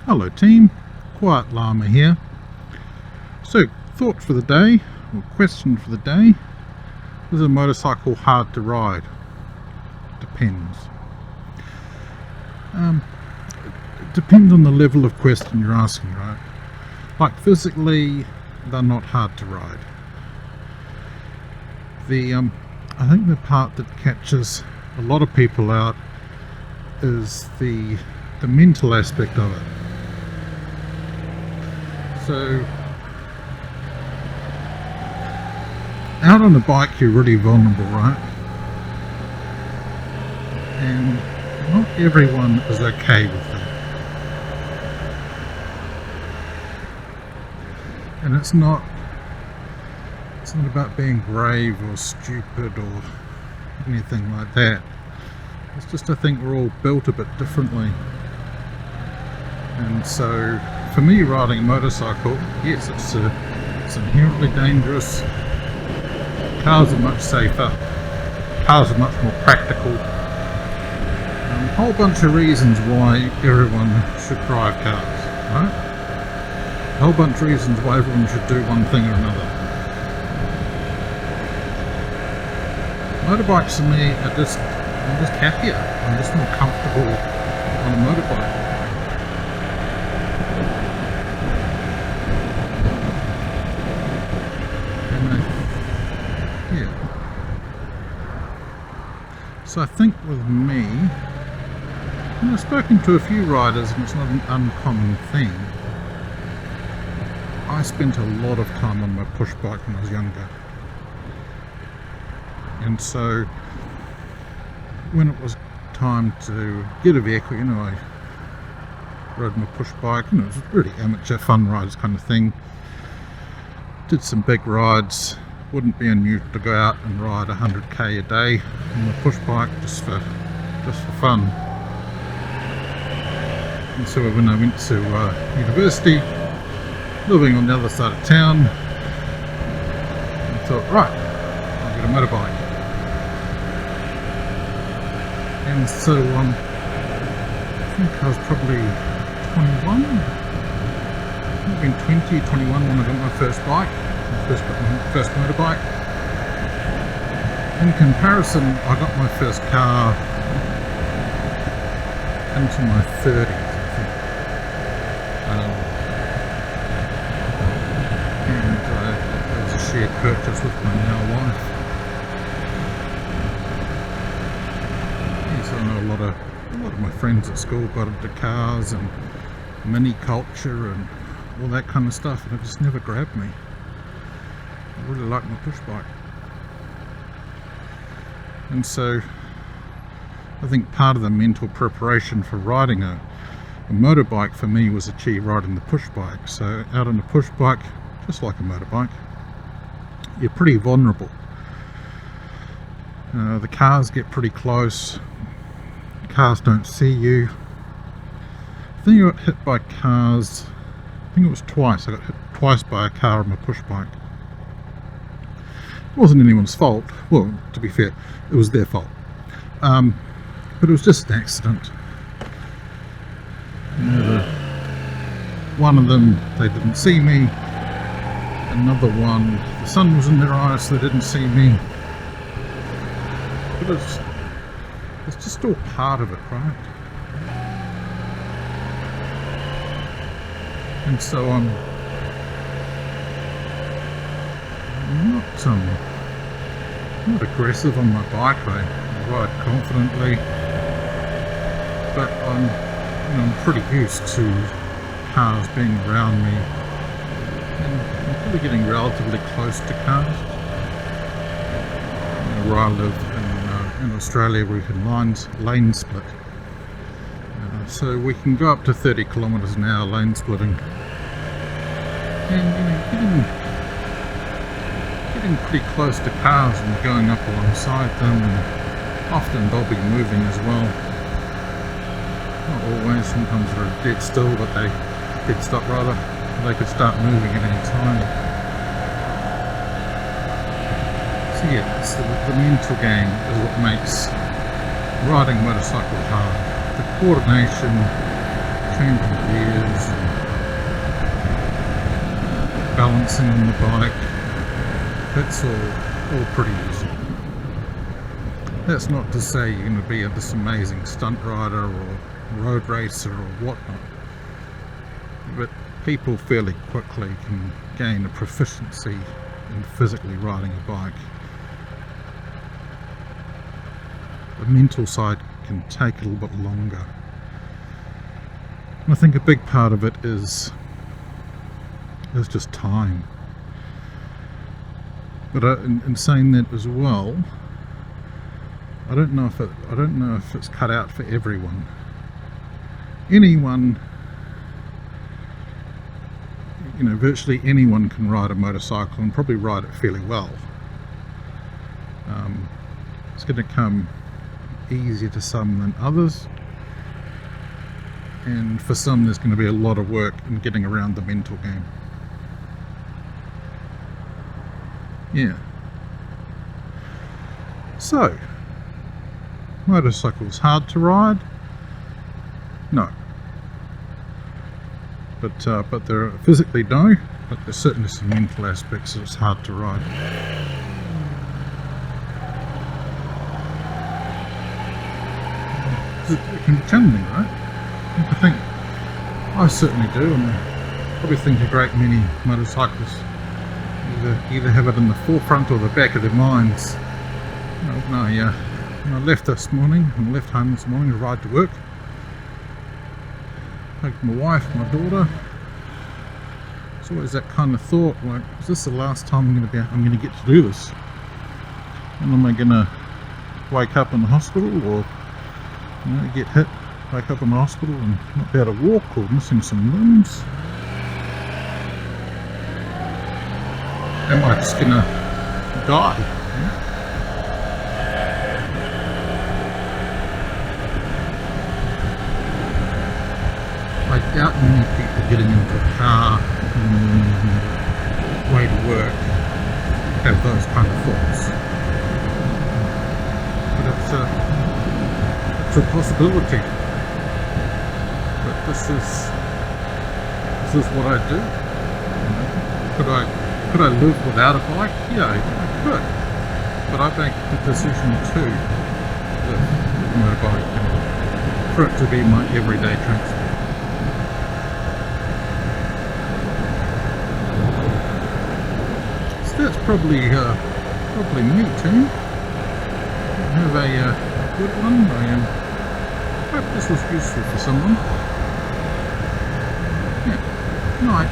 Hello team, Quiet Llama here. So, thought for the day, or question for the day, is a motorcycle hard to ride? Depends. It depends on the level of question you're asking, right? Like physically, they're not hard to ride. I think the part that catches a lot of people out is the mental aspect of it. So, out on a bike you're really vulnerable, right? And not everyone is okay with that. And it's not about being brave or stupid or anything like that. It's just, I think we're all built a bit differently. And so for me, riding a motorcycle, yes, it's inherently dangerous. Cars are much safer. Cars are much more practical. A whole bunch of reasons why everyone should drive cars, right? A whole bunch of reasons why everyone should do one thing or another. Motorbikes for me are I'm just happier. I'm just more comfortable on a motorbike. So I think with me, I've spoken to a few riders and it's not an uncommon thing. I spent a lot of time on my push bike when I was younger. And so when it was time to get a vehicle, I rode my push bike, and it was really amateur fun rides kind of thing. Did some big rides. Wouldn't be unusual to go out and ride 100k a day on the push bike just for fun. And so when I went to university, living on the other side of town, I thought, right, I'll get a motorbike. And so I think I was probably 21, I've been 20, 21 when I got my first bike. First motorbike. In comparison, I got my first car into my 30s, I think. And it was a shared purchase with my now wife. Yes, I know a lot of my friends at school got into cars and mini culture and all that kind of stuff, and it just never grabbed me. I really like my push bike. And so I think part of the mental preparation for riding a motorbike for me was achieved riding the push bike. So out on a push bike, just like a motorbike, you're pretty vulnerable. The cars get pretty close. The cars don't see you. I think I got hit by cars, I think it was twice. I got hit twice by a car on my push bike. It wasn't anyone's fault. Well, to be fair, it was their fault. But it was just an accident. One of them, they didn't see me. Another one, the sun was in their eyes, so they didn't see me. But it's just all part of it, right? And so I'm not aggressive on my bike. I ride confidently, but I'm pretty used to cars being around me, and I'm probably getting relatively close to cars. Where I live in Australia, we can lane split, so we can go up to 30 kilometers an hour lane splitting, and getting pretty close to cars and going up alongside them, and often they'll be moving as well. Not always, sometimes they're dead still, but they could start moving at any time. So yeah, it's the mental game is what makes riding a motorcycle hard. The coordination, changing gears, and balancing on the bike. That's all pretty easy. That's not to say you're going to be this amazing stunt rider or road racer or whatnot, but people fairly quickly can gain a proficiency in physically riding a bike. The mental side can take a little bit longer. And I think a big part of it is just time. But in saying that as well, I don't know if it's cut out for everyone. Anyone, you know, virtually anyone can ride a motorcycle and probably ride it fairly well. It's going to come easier to some than others, and for some there's going to be a lot of work in getting around the mental game. Yeah. So, motorcycles hard to ride? No. But they're physically no, but there's certainly some mental aspects that it's hard to ride. It can be challenging, right? I think I certainly do, and I probably think a great many motorcyclists either have it in the forefront or the back of their minds. When I left home this morning to ride to work, like my wife, my daughter, it's always that kind of thought, like, is this the last time I'm going to get to do this? And am I going to wake up in the hospital, or get hit, wake up in the hospital and not be able to walk, or missing some limbs? Am I just going to die? I doubt many people getting into a car and way to work have those kind of thoughts. But it's a possibility. But this is what I do. Could I live without a bike? Yeah, I could. But I make the decision to live with my bike and for it to be my everyday transport. That's probably me, team. Have a good one. I hope this was useful for someone. Yeah. Night.